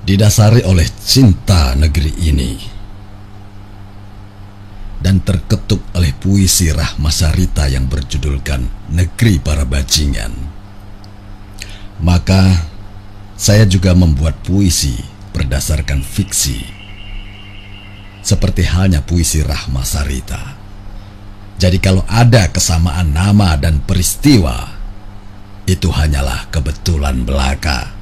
didasari oleh cinta negeri ini dan terketuk oleh puisi Rahma Sarita yang berjudulkan Negeri Para Bajingan. Maka saya juga membuat puisi berdasarkan fiksi, seperti halnya puisi Rahma Sarita. Jadi kalau ada kesamaan nama dan peristiwa, itu hanyalah kebetulan belaka.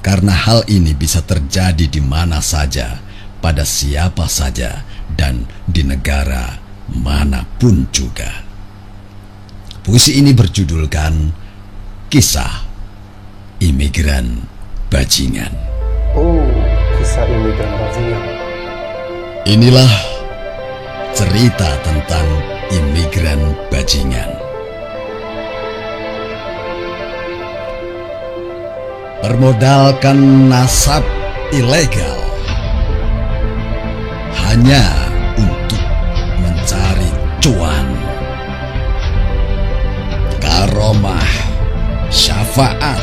Karena hal ini bisa terjadi di mana saja, pada siapa saja, dan di negara manapun juga. Puisi ini berjudulkan Kisah Imigran Bajingan. Oh, kisah imigran bajingan. Inilah cerita tentang imigran bajingan. Bermodalkan nasab ilegal hanya untuk mencari cuan, karomah, syafaat,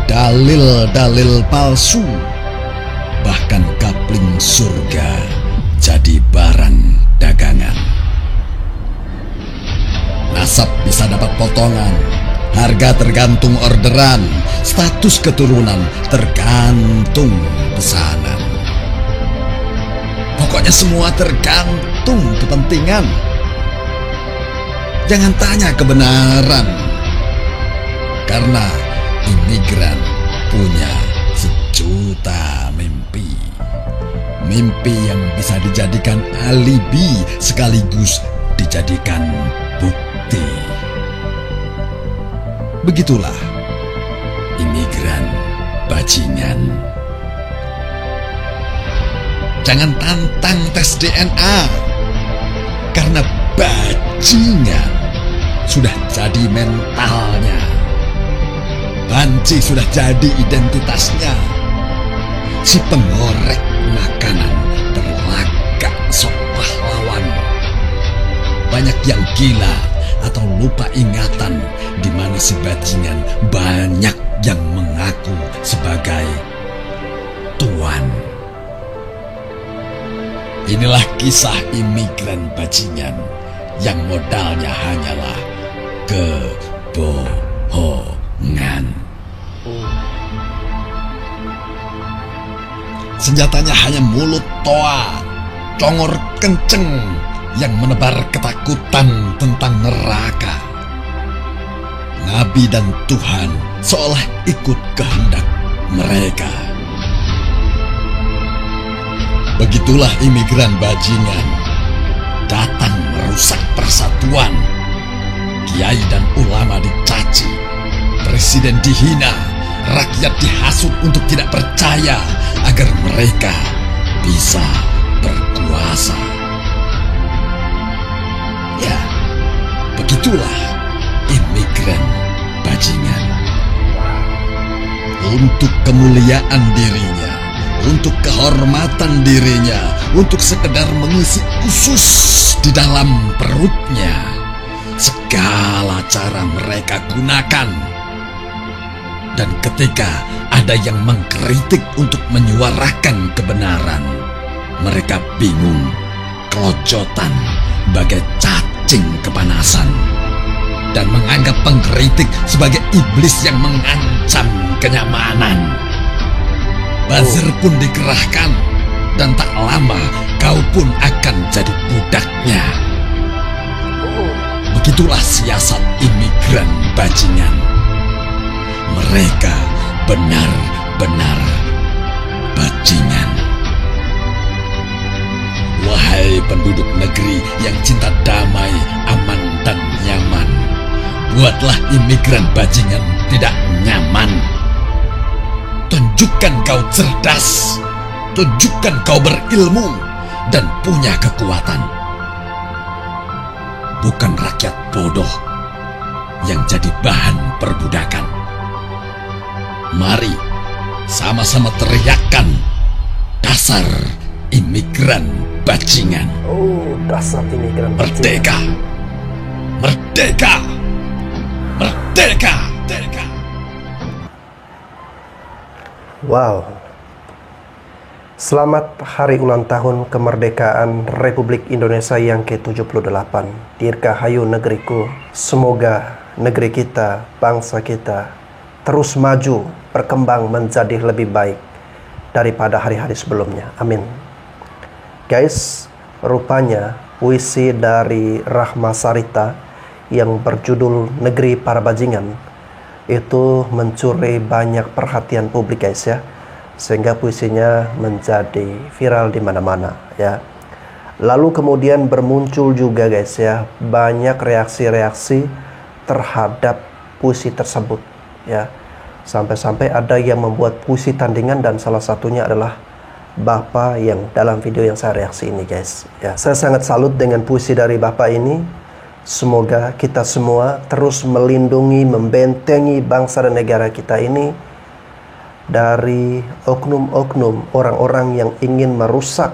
dalil-dalil palsu, bahkan kapling surga jadi barang dagangan. Nasab bisa dapat potongan, harga tergantung orderan, status keturunan tergantung pesanan. Pokoknya semua tergantung kepentingan. Jangan tanya kebenaran, karena imigran punya sejuta mimpi. Mimpi yang bisa dijadikan alibi sekaligus dijadikan bukti. Begitulah imigran bajingan. Jangan tantang tes DNA, karena bajingan sudah jadi mentalnya. Banci sudah jadi identitasnya. Si pengorek makanan berlagak sok pahlawan. Banyak yang gila atau lupa ingatan, di mana si bajingan banyak yang mengaku sebagai tuan. Inilah kisah imigran bajingan yang modalnya hanyalah kebohongan. Senjatanya hanya mulut toa, congor kenceng yang menebar ketakutan tentang neraka. Nabi dan Tuhan seolah ikut kehendak mereka. Begitulah imigran bajingan datang merusak persatuan. Kiai dan ulama dicaci, presiden dihina, rakyat dihasut untuk tidak percaya agar mereka bisa berkuasa. Ya, begitulah imigran bajingan. Untuk kemuliaan dirinya, untuk kehormatan dirinya, untuk sekedar mengisi usus di dalam perutnya, segala cara mereka gunakan. Dan ketika ada yang mengkritik untuk menyuarakan kebenaran, mereka bingung, kelojotan, bagai cacing kepanasan, dan menganggap pengkritik sebagai iblis yang mengancam kenyamanan. Buzzer pun dikerahkan, dan tak lama kau pun akan jadi budaknya. Begitulah siasat imigran bajingan. Mereka benar-benar bajingan. Wahai penduduk negeri yang cinta damai, aman, dan nyaman, buatlah imigran bajingan tidak nyaman. Tunjukkan kau cerdas, tunjukkan kau berilmu dan punya kekuatan. Bukan rakyat bodoh yang jadi bahan perbudakan. Mari sama-sama teriakkan dasar imigran bajingan. Oh, dasar imigran bajingan. Merdeka! Merdeka! Merdeka! Merdeka! Wow. Selamat hari ulang tahun kemerdekaan Republik Indonesia yang ke-78. Dirgahayu negeriku. Semoga negeri kita, bangsa kita terus maju, berkembang menjadi lebih baik daripada hari-hari sebelumnya. Amin. Guys, rupanya puisi dari Rahma Sarita yang berjudul Negeri Para Bajingan itu mencuri banyak perhatian publik, guys, ya, sehingga puisinya menjadi viral di mana-mana, ya. Lalu kemudian bermuncul juga, guys, ya, banyak reaksi-reaksi terhadap puisi tersebut, ya. Sampai-sampai ada yang membuat puisi tandingan dan salah satunya adalah Bapak yang dalam video yang saya reaksi ini, guys. Ya, saya sangat salut dengan puisi dari Bapak ini. Semoga kita semua terus melindungi, membentengi bangsa dan negara kita ini dari oknum-oknum orang-orang yang ingin merusak,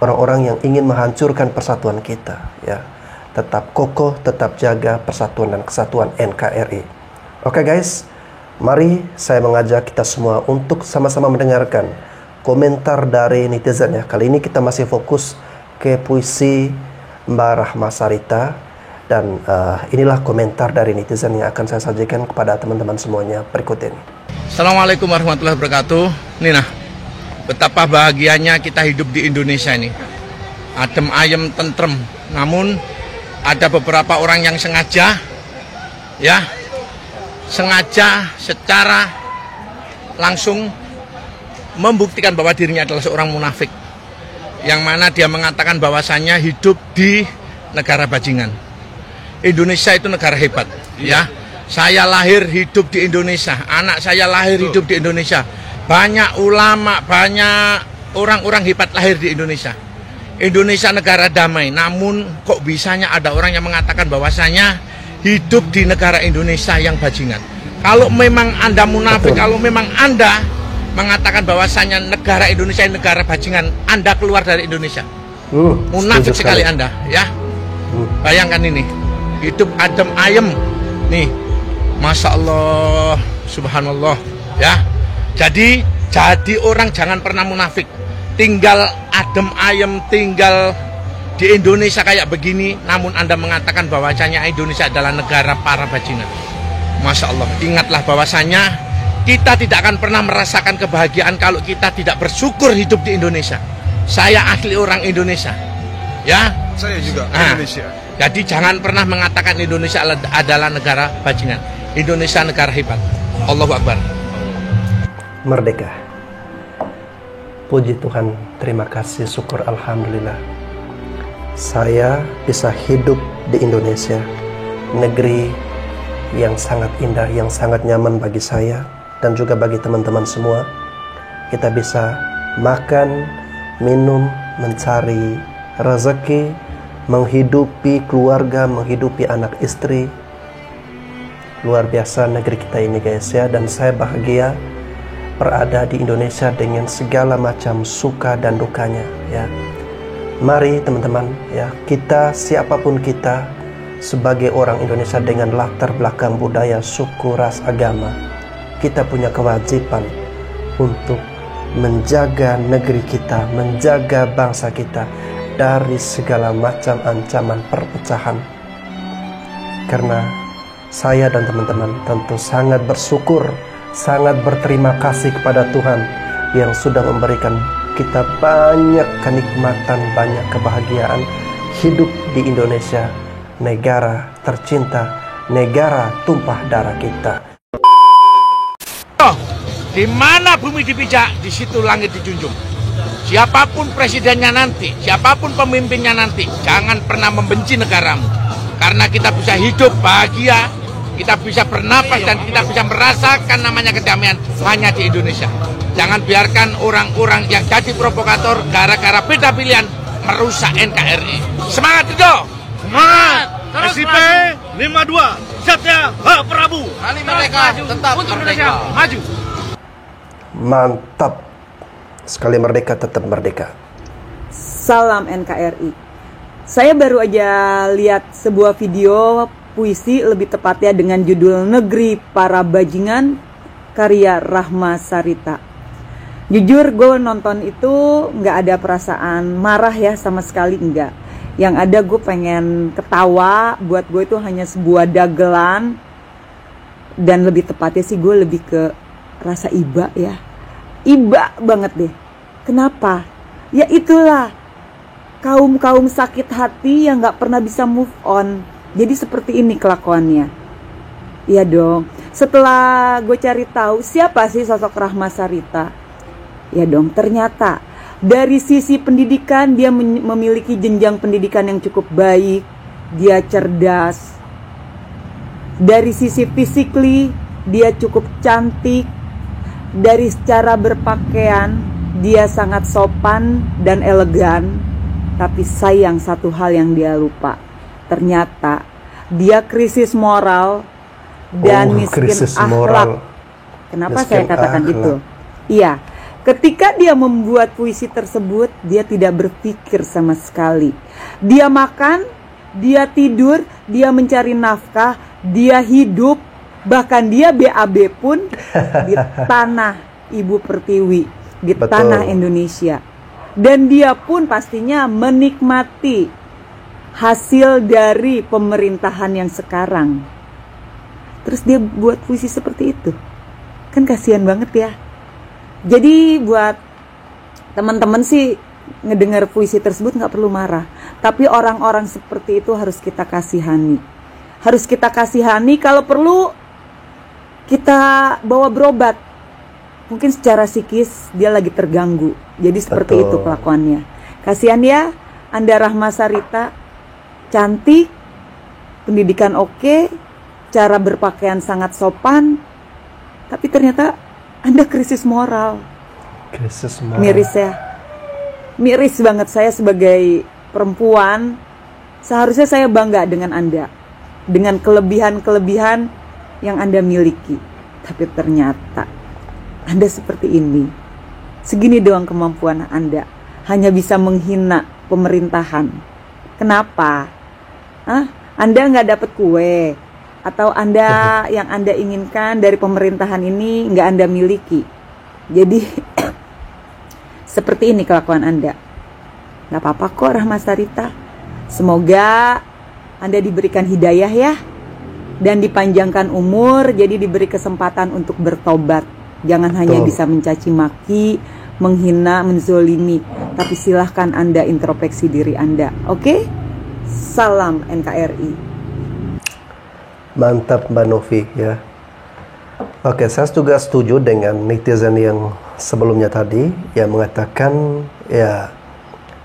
orang-orang yang ingin menghancurkan persatuan kita, ya. Tetap kokoh, tetap jaga persatuan dan kesatuan NKRI. Oke, guys, mari saya mengajak kita semua untuk sama-sama mendengarkan komentar dari netizen, ya. Kali ini kita masih fokus ke puisi Mbak Rahma Sarita. Dan inilah komentar dari netizen yang akan saya sajikan kepada teman-teman semuanya berikut ini. Assalamualaikum warahmatullahi wabarakatuh. Nina, betapa bahagianya kita hidup di Indonesia ini. Adem ayem tentrem. Namun ada beberapa orang yang sengaja secara langsung membuktikan bahwa dirinya adalah seorang munafik. Yang mana dia mengatakan bahwasannya hidup di negara bajingan. Indonesia itu negara hebat, ya. Saya lahir hidup di Indonesia, anak saya lahir hidup di Indonesia. Banyak ulama, banyak orang-orang hebat lahir di Indonesia. Indonesia negara damai, namun kok bisanya ada orang yang mengatakan bahwasanya hidup di negara Indonesia yang bajingan. Kalau memang Anda munafik, kalau memang Anda mengatakan bahwasanya negara Indonesia negara bajingan, Anda keluar dari Indonesia. Munafik sekali Anda, ya. Bayangkan ini. Hidup adem ayem nih, Masya Allah, Subhanallah, ya. Jadi orang jangan pernah munafik. Tinggal adem ayem, tinggal di Indonesia kayak begini, namun Anda mengatakan bahwasanya Indonesia adalah negara para bajingan. Masya Allah, ingatlah bahwasanya kita tidak akan pernah merasakan kebahagiaan kalau kita tidak bersyukur hidup di Indonesia. Saya asli orang Indonesia, ya. Saya juga Indonesia. Jadi jangan pernah mengatakan Indonesia adalah negara bajingan. Indonesia negara hebat. Allahu Akbar. Merdeka. Puji Tuhan, terima kasih, syukur, alhamdulillah. Saya bisa hidup di Indonesia, negeri yang sangat indah, yang sangat nyaman bagi saya dan juga bagi teman-teman semua. Kita bisa makan, minum, mencari rezeki, menghidupi keluarga, menghidupi anak istri. Luar biasa negeri kita ini, guys, ya. Dan saya bahagia berada di Indonesia dengan segala macam suka dan dukanya, ya. Mari teman-teman, ya, kita siapapun kita sebagai orang Indonesia dengan latar belakang budaya, suku, ras, agama, kita punya kewajiban untuk menjaga negeri kita, menjaga bangsa kita dari segala macam ancaman perpecahan. Karena saya dan teman-teman tentu sangat bersyukur, sangat berterima kasih kepada Tuhan yang sudah memberikan kita banyak kenikmatan, banyak kebahagiaan hidup di Indonesia, negara tercinta, negara tumpah darah kita. Di mana bumi dipijak, di situ langit dijunjung. Siapapun presidennya nanti, siapapun pemimpinnya nanti, jangan pernah membenci negaramu. Karena kita bisa hidup bahagia, kita bisa bernapas dan kita bisa merasakan namanya kedamaian hanya di Indonesia. Jangan biarkan orang-orang yang jadi provokator gara-gara beda pilihan merusak NKRI. Semangat itu! Semangat! SIP 52 Satya Prabu. Kali merdeka, tetap merdeka. Maju! Mantap! Sekali merdeka, tetap merdeka. Salam NKRI. Saya baru aja lihat sebuah video puisi, lebih tepatnya dengan judul Negeri Para Bajingan, karya Rahma Sarita. Jujur gue nonton itu nggak ada perasaan marah ya, sama sekali enggak. Yang ada gue pengen ketawa. Buat gue itu hanya sebuah dagelan. Dan lebih tepatnya sih gue lebih ke rasa iba ya. Iba banget deh. Kenapa? Ya itulah kaum sakit hati yang gak pernah bisa move on. Jadi seperti ini kelakuannya. Iya dong. Setelah gue cari tahu siapa sih sosok Rahma Sarita, ya dong, ternyata dari sisi pendidikan dia memiliki jenjang pendidikan yang cukup baik. Dia cerdas. Dari sisi physically dia cukup cantik. Dari secara berpakaian dia sangat sopan dan elegan. Tapi sayang satu hal yang dia lupa. Ternyata dia krisis moral dan miskin akhlak. Kenapa Miskin saya katakan akhlak. itu? Iya, ketika dia membuat puisi tersebut, dia tidak berpikir sama sekali. Dia makan, dia tidur, dia mencari nafkah, dia hidup, bahkan dia BAB pun di tanah Ibu Pertiwi, di Betul. tanah Indonesia. Dan dia pun pastinya menikmati hasil dari pemerintahan yang sekarang. Terus dia buat puisi seperti itu. Kan kasihan banget ya. Jadi buat teman-teman sih ngedengar puisi tersebut nggak perlu marah. Tapi orang-orang seperti itu harus kita kasihani. Harus kita kasihani, kalau perlu kita bawa berobat. Mungkin secara psikis dia lagi terganggu. Jadi seperti Betul. itu kelakuannya. Kasihan ya Anda Rahma Sarita. Cantik, pendidikan oke, cara berpakaian sangat sopan, tapi ternyata Anda krisis moral. Krisis moral. Miris ya. Miris banget. Saya sebagai perempuan, seharusnya saya bangga dengan Anda, dengan kelebihan-kelebihan yang Anda miliki. Tapi ternyata Anda seperti ini. Segini doang kemampuan Anda, hanya bisa menghina pemerintahan. Kenapa? Anda nggak dapat kue, atau Anda yang Anda inginkan dari pemerintahan ini nggak Anda miliki. Jadi seperti ini kelakuan Anda. Nggak apa-apa kok Rahma Sarita. Semoga Anda diberikan hidayah ya, dan dipanjangkan umur, jadi diberi kesempatan untuk bertobat. Jangan hanya bisa mencaci maki, menghina, menzolimi, tapi silahkan Anda introspeksi diri Anda. Oke? Salam NKRI. Mantap Mbak Novi ya. Oke, saya juga setuju dengan netizen yang sebelumnya tadi yang mengatakan ya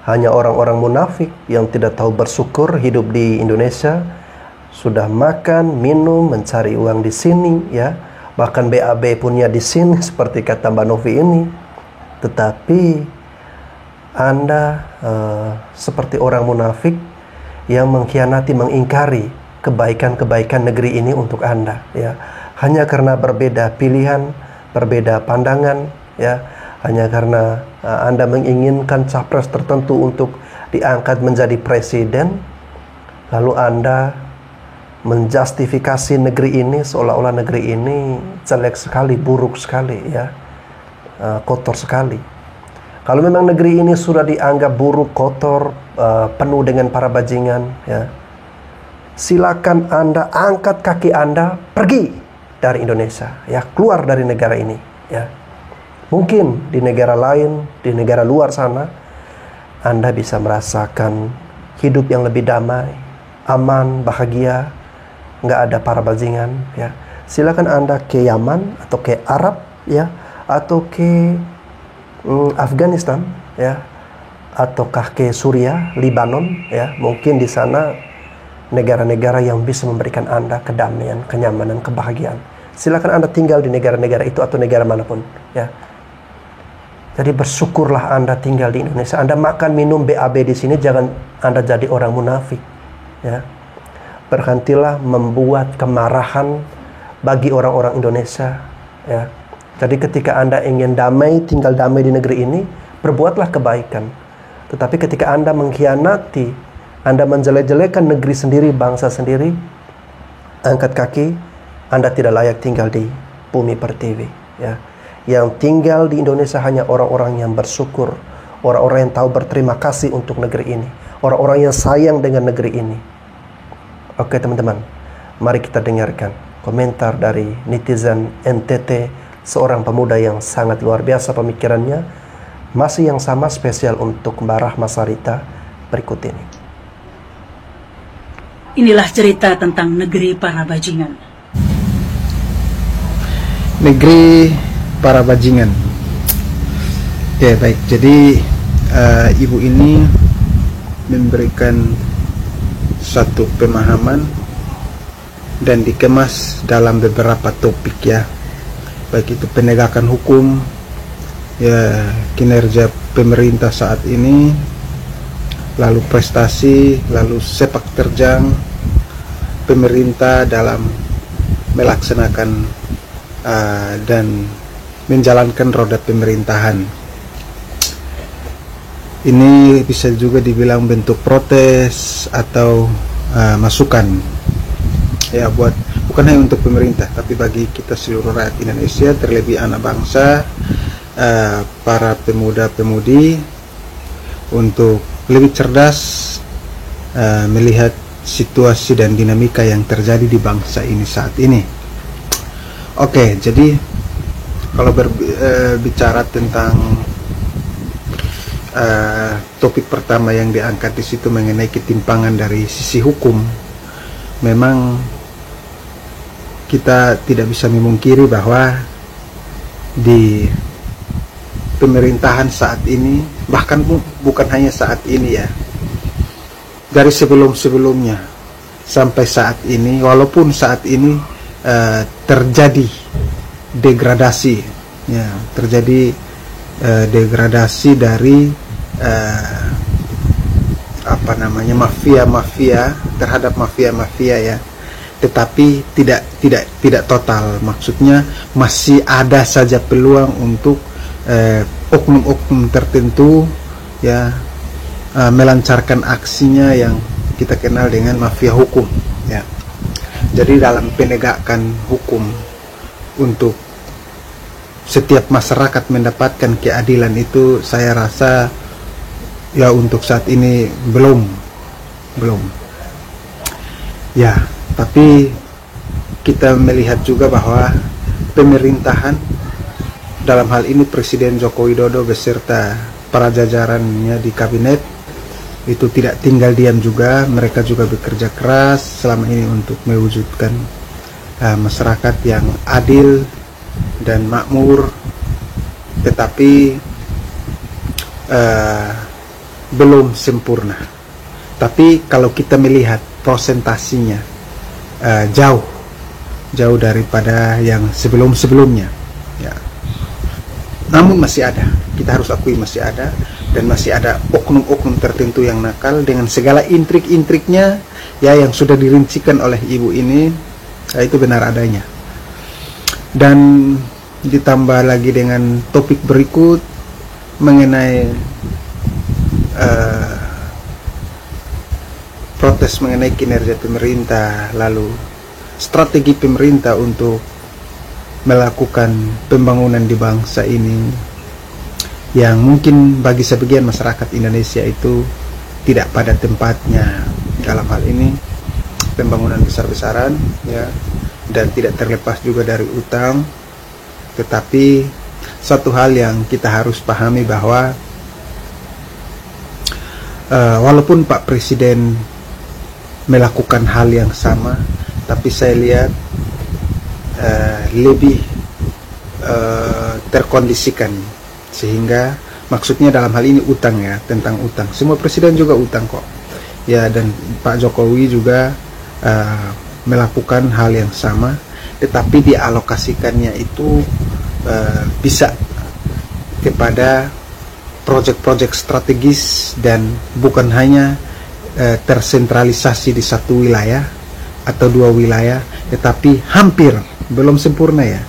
hanya orang-orang munafik yang tidak tahu bersyukur hidup di Indonesia, sudah makan, minum, mencari uang di sini ya, bahkan BAB punya di sini seperti kata Mbak Novi ini. Tetapi Anda seperti orang munafik yang mengkhianati, mengingkari kebaikan-kebaikan negeri ini untuk Anda ya. Hanya karena berbeda pilihan, berbeda pandangan ya, hanya karena Anda menginginkan capres tertentu untuk diangkat menjadi presiden, lalu Anda menjustifikasi negeri ini seolah-olah negeri ini jelek sekali, buruk sekali ya, kotor sekali. Kalau memang negeri ini sudah dianggap buruk, kotor, penuh dengan para bajingan ya, silakan Anda angkat kaki Anda pergi dari Indonesia ya, keluar dari negara ini ya. Mungkin di negara lain, di negara luar sana, Anda bisa merasakan hidup yang lebih damai, aman, bahagia, nggak ada para bajingan ya. Silakan Anda ke Yaman atau ke Arab ya, atau ke Afghanistan ya, ataukah ke Suriah, Libanon ya. Mungkin di sana negara-negara yang bisa memberikan Anda kedamaian, kenyamanan, kebahagiaan. Silakan Anda tinggal di negara-negara itu atau negara manapun ya. Jadi bersyukurlah Anda tinggal di Indonesia. Anda makan, minum, BAB di sini, jangan Anda jadi orang munafik ya. Berhentilah membuat kemarahan bagi orang-orang Indonesia ya. Jadi ketika Anda ingin damai, tinggal damai di negeri ini, berbuatlah kebaikan. Tetapi ketika Anda mengkhianati, Anda menjelek-jelekan negeri sendiri, bangsa sendiri, angkat kaki, Anda tidak layak tinggal di bumi pertiwi ya. Yang tinggal di Indonesia hanya orang-orang yang bersyukur, orang-orang yang tahu berterima kasih untuk negeri ini, orang-orang yang sayang dengan negeri ini. Oke teman-teman, mari kita dengarkan komentar dari netizen NTT, seorang pemuda yang sangat luar biasa pemikirannya, masih yang sama spesial untuk Mbak Rahma Sarita berikut ini. Inilah cerita tentang negeri para bajingan. Negeri para bajingan. Ya baik, jadi ibu ini memberikan satu pemahaman dan dikemas dalam beberapa topik ya, baik itu penegakan hukum, ya kinerja pemerintah saat ini, lalu prestasi, lalu sepak terjang pemerintah dalam melaksanakan dan menjalankan roda pemerintahan. Ini bisa juga dibilang bentuk protes atau masukan ya, bukan hanya untuk pemerintah tapi bagi kita seluruh rakyat Indonesia, terlebih anak bangsa, para pemuda-pemudi, untuk lebih cerdas melihat situasi dan dinamika yang terjadi di bangsa ini saat ini. Oke, jadi kalau berbicara tentang topik pertama yang diangkat di situ mengenai ketimpangan dari sisi hukum, memang kita tidak bisa memungkiri bahwa di pemerintahan saat ini, bahkan bukan hanya saat ini ya, dari sebelum-sebelumnya sampai saat ini, walaupun saat ini terjadi degradasi ya, terjadi degradasi dari mafia terhadap mafia ya, tetapi tidak total. Maksudnya masih ada saja peluang untuk oknum-oknum tertentu ya melancarkan aksinya yang kita kenal dengan mafia hukum ya. Jadi dalam penegakan hukum untuk setiap masyarakat mendapatkan keadilan itu, saya rasa ya untuk saat ini belum ya. Tapi kita melihat juga bahwa pemerintahan, dalam hal ini Presiden Joko Widodo beserta para jajarannya di kabinet, itu tidak tinggal diam juga. Mereka juga bekerja keras selama ini untuk mewujudkan masyarakat yang adil dan makmur, tetapi belum sempurna. Tapi kalau kita melihat prosentasinya jauh daripada yang sebelumnya ya. Namun masih ada, kita harus akui masih ada, dan masih ada oknum-oknum tertentu yang nakal dengan segala intrik-intriknya ya, yang sudah dirincikan oleh ibu ini ya, itu benar adanya. Dan ditambah lagi dengan topik berikut mengenai protes mengenai kinerja pemerintah, lalu strategi pemerintah untuk melakukan pembangunan di bangsa ini, yang mungkin bagi sebagian masyarakat Indonesia itu tidak pada tempatnya. Dalam hal ini pembangunan besar-besaran ya, dan tidak terlepas juga dari utang. Tetapi satu hal yang kita harus pahami bahwa walaupun Pak Presiden melakukan hal yang sama, tapi saya lihat lebih terkondisikan, sehingga maksudnya dalam hal ini utang ya, tentang utang. Semua presiden juga utang kok ya, dan Pak Jokowi juga melakukan hal yang sama, tetapi dialokasikannya itu bisa kepada proyek-proyek strategis dan bukan hanya tersentralisasi di satu wilayah atau dua wilayah, tetapi hampir, belum sempurna ya,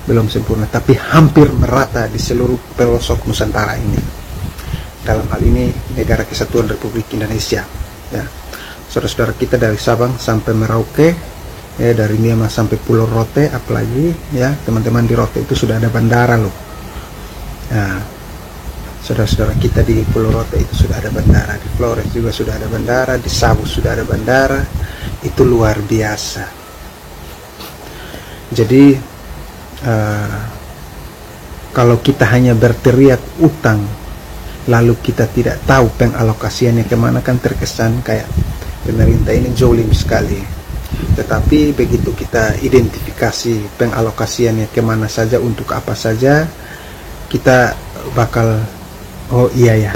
belum sempurna, tapi hampir merata di seluruh pelosok Nusantara ini. Dalam hal ini Negara Kesatuan Republik Indonesia ya, saudara-saudara kita dari Sabang sampai Merauke ya, dari Myanmar sampai Pulau Rote, apalagi ya teman-teman di Rote itu sudah ada bandara loh. Nah, saudara-saudara kita di Pulau Rote itu sudah ada bandara, di Flores juga sudah ada bandara, di Sabu sudah ada bandara. Itu luar biasa. Jadi kalau kita hanya berteriak utang lalu kita tidak tahu pengalokasiannya kemana, kan terkesan kayak pemerintah ini zolim sekali. Tetapi begitu kita identifikasi pengalokasiannya kemana saja, untuk apa saja, kita bakal, oh iya ya,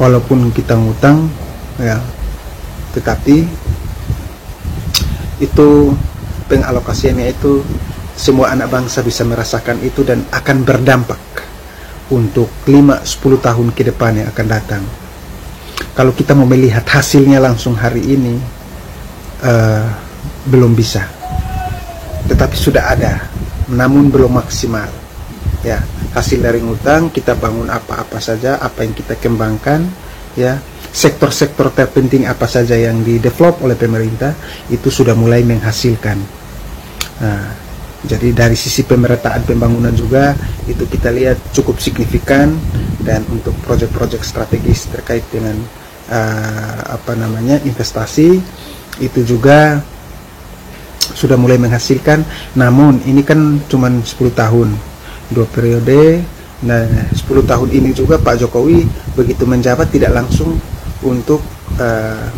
walaupun kita ngutang ya, tetapi itu pengalokasiannya itu semua anak bangsa bisa merasakan itu dan akan berdampak untuk 5-10 tahun ke depan yang akan datang. Kalau kita mau melihat hasilnya langsung hari ini, belum bisa, tetapi sudah ada, namun belum maksimal. Ya, hasil dari ngutang kita bangun apa-apa saja, apa yang kita kembangkan, ya, sektor-sektor terpenting apa saja yang di-develop oleh pemerintah itu sudah mulai menghasilkan. Nah, jadi dari sisi pemerataan pembangunan juga itu kita lihat cukup signifikan, dan untuk proyek-proyek strategis terkait dengan investasi itu juga sudah mulai menghasilkan. Namun ini kan cuma 10 tahun, 2 periode. Nah, 10 tahun ini juga Pak Jokowi begitu menjabat tidak langsung untuk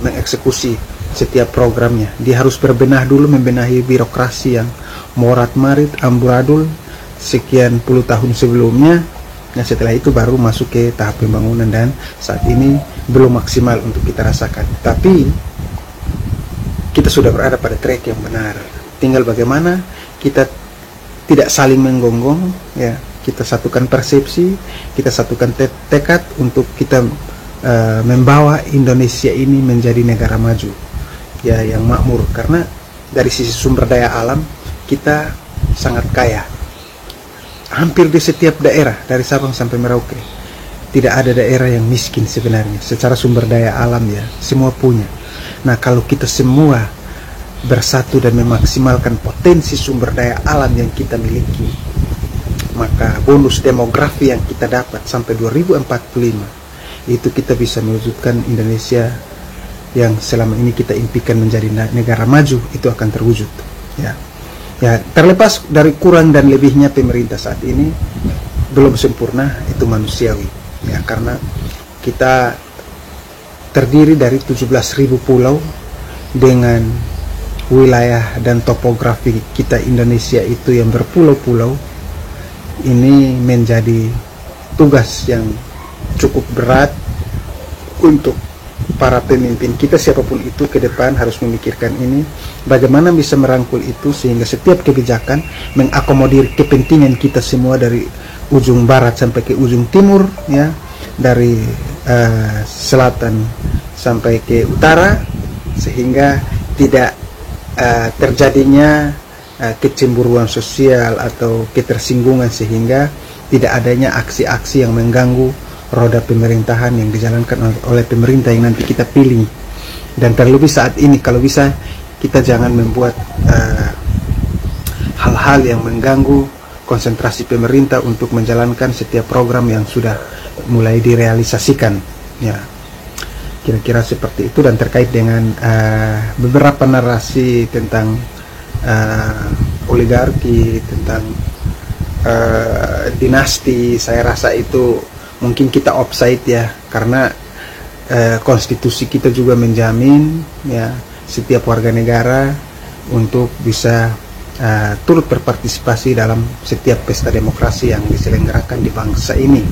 mengeksekusi setiap programnya. Dia harus berbenah dulu, membenahi birokrasi yang morat-marit, amburadul sekian puluh tahun sebelumnya. Nah, setelah itu baru masuk ke tahap pembangunan, dan saat ini belum maksimal untuk kita rasakan. Tapi kita sudah berada pada track yang benar. Tinggal bagaimana kita tidak saling menggonggong, ya. Kita satukan persepsi, kita satukan tekad untuk kita membawa Indonesia ini menjadi negara maju, ya, yang makmur. Karena dari sisi sumber daya alam kita sangat kaya. Hampir di setiap daerah dari Sabang sampai Merauke tidak ada daerah yang miskin sebenarnya secara sumber daya alam, ya, semua punya. Nah, kalau kita semua bersatu dan memaksimalkan potensi sumber daya alam yang kita miliki, maka bonus demografi yang kita dapat sampai 2045 itu kita bisa mewujudkan Indonesia yang selama ini kita impikan menjadi negara maju, itu akan terwujud, ya. Ya, terlepas dari kurang dan lebihnya pemerintah saat ini, belum sempurna, itu manusiawi, ya, karena kita terdiri dari 17.000 pulau dengan wilayah dan topografi kita Indonesia itu yang berpulau-pulau. Ini menjadi tugas yang cukup berat untuk para pemimpin kita, siapapun itu ke depan harus memikirkan ini, bagaimana bisa merangkul itu sehingga setiap kebijakan mengakomodir kepentingan kita semua dari ujung barat sampai ke ujung timur, ya, dari selatan sampai ke utara, sehingga tidak terjadinya kecemburuan sosial atau ketersinggungan, sehingga tidak adanya aksi-aksi yang mengganggu roda pemerintahan yang dijalankan oleh pemerintah yang nanti kita pilih. Dan terlebih saat ini, kalau bisa kita jangan membuat hal-hal yang mengganggu konsentrasi pemerintah untuk menjalankan setiap program yang sudah mulai direalisasikan, ya, kira-kira seperti itu. Dan terkait dengan beberapa narasi tentang oligarki, tentang dinasti, saya rasa itu mungkin kita offside, ya, karena konstitusi kita juga menjamin, ya, setiap warga negara untuk bisa turut berpartisipasi dalam setiap pesta demokrasi yang diselenggarakan di bangsa ini.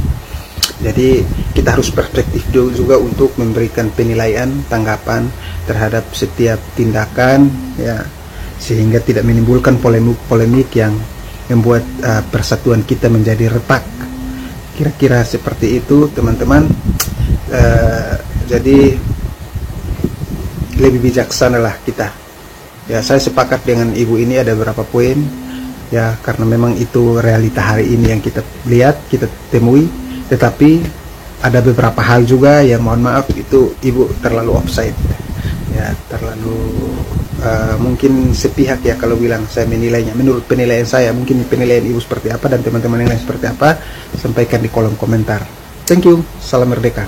Jadi kita harus perspektif juga untuk memberikan penilaian, tanggapan terhadap setiap tindakan, ya, sehingga tidak menimbulkan polemik yang membuat persatuan kita menjadi retak. Kira-kira seperti itu, teman-teman. Jadi lebih bijaksanalah kita. Ya, saya sepakat dengan ibu ini ada beberapa poin, ya, karena memang itu realita hari ini yang kita lihat, kita temui. Tetapi ada beberapa hal juga yang mohon maaf itu ibu terlalu offside, ya, terlalu mungkin sepihak ya kalau bilang saya menilainya. Menurut penilaian saya, mungkin penilaian ibu seperti apa dan teman-teman yang lain seperti apa, sampaikan di kolom komentar. Thank you, salam merdeka.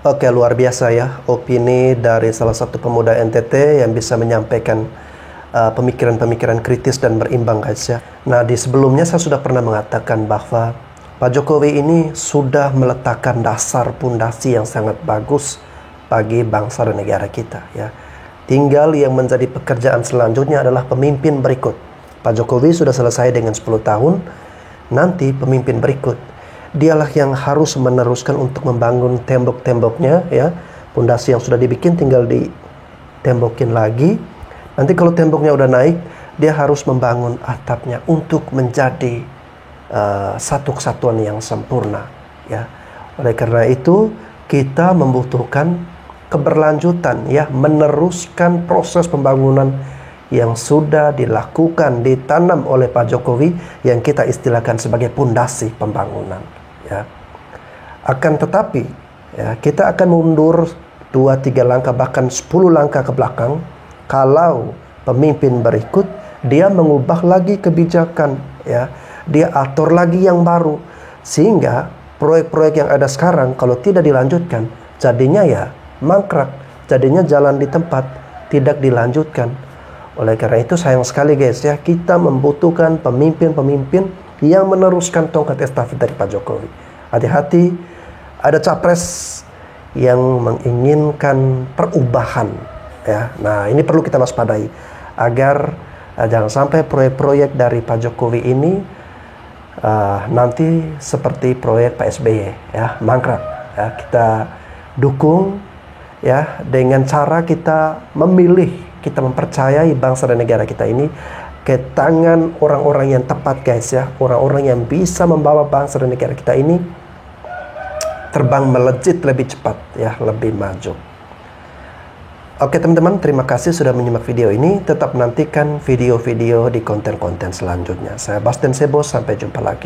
Oke, luar biasa ya opini dari salah satu pemuda NTT yang bisa menyampaikan pemikiran-pemikiran kritis dan berimbang, guys ya. Nah, di sebelumnya saya sudah pernah mengatakan bahwa Pak Jokowi ini sudah meletakkan dasar pondasi yang sangat bagus bagi bangsa dan negara kita ya. Tinggal yang menjadi pekerjaan selanjutnya adalah pemimpin berikut. Pak Jokowi sudah selesai dengan 10 tahun, nanti pemimpin berikut dialah yang harus meneruskan untuk membangun tembok-temboknya ya. Pondasi yang sudah dibikin tinggal ditembokin lagi. Nanti kalau temboknya udah naik, dia harus membangun atapnya untuk menjadi satu kesatuan yang sempurna ya. Oleh karena itu kita membutuhkan keberlanjutan ya, meneruskan proses pembangunan yang sudah dilakukan, ditanam oleh Pak Jokowi yang kita istilahkan sebagai pondasi pembangunan ya. Akan tetapi ya, kita akan mundur 2-3 langkah bahkan 10 langkah ke belakang kalau pemimpin berikut dia mengubah lagi kebijakan ya, dia atur lagi yang baru, sehingga proyek-proyek yang ada sekarang kalau tidak dilanjutkan jadinya ya mangkrak, jadinya jalan di tempat, tidak dilanjutkan. Oleh karena itu sayang sekali guys ya, kita membutuhkan pemimpin-pemimpin yang meneruskan tongkat estafet dari Pak Jokowi. Hati-hati, ada capres yang menginginkan perubahan ya. Nah, ini perlu kita waspadai agar jangan sampai proyek-proyek dari Pak Jokowi ini nanti seperti proyek Pak SBY ya, mangkrak ya. Kita dukung ya dengan cara kita memilih, kita mempercayai bangsa dan negara kita ini ke tangan orang-orang yang tepat guys ya, orang-orang yang bisa membawa bangsa dan negara kita ini terbang melejit lebih cepat ya, lebih maju. Oke teman-teman, terima kasih sudah menyimak video ini. Tetap nantikan video-video di konten-konten selanjutnya. Saya Bastian Sebo, sampai jumpa lagi.